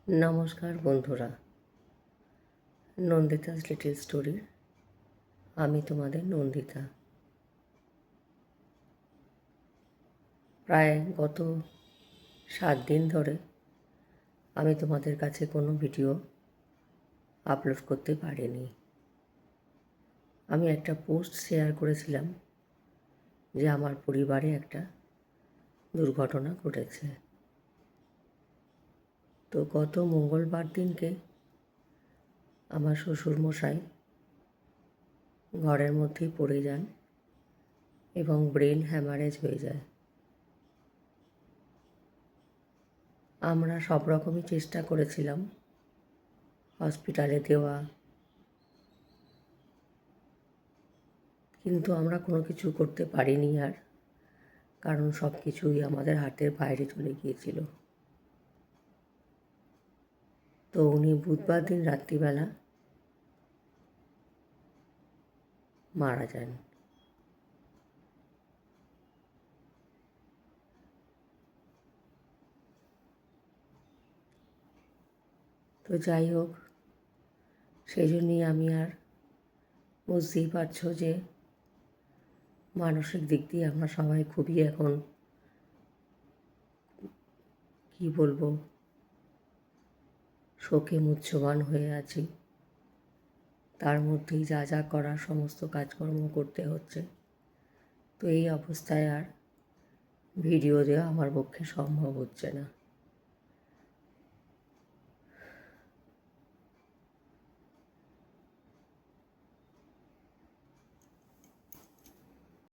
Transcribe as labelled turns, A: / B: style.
A: নমস্কার বন্ধুরা, নন্দিতাস লিটল স্টোরির আমি তোমাদের নন্দিতা। প্রায় গত 7 দিন ধরে আমি তোমাদের কাছে কোনো ভিডিও আপলোড করতে পারিনি। আমি একটা পোস্ট শেয়ার করেছিলাম যে আমার পরিবারে একটা দুর্ঘটনা ঘটেছে। তো গত মঙ্গলবার দিনকে আমার শ্বশুরমশাই ঘরের মধ্যেই পড়ে যান এবং ব্রেন হ্যামারেজ হয়ে যায়। আমরা সব রকমই চেষ্টা করেছিলাম হসপিটালে দেওয়া, কিন্তু আমরা কোনো কিছু করতে পারিনি আর, কারণ সব কিছুই আমাদের হাতের বাইরে চলে গিয়েছিল। তো উনি বুধবার দিন রাত্রিবেলা মারা যান। তো যাই হোক, সেই জন্যই আমি আর, বুঝতেই পারছো যে মানসিক দিক দিয়ে আমরা সবাই খুবই এখন কি বলবো, শোকে মুহ্যমান হয়ে আছি। তার মধ্যেই যা যা করার সমস্ত কাজকর্ম করতে হচ্ছে। তো এই অবস্থায় আর ভিডিও দেওয়া আমার পক্ষে সম্ভব হচ্ছে না।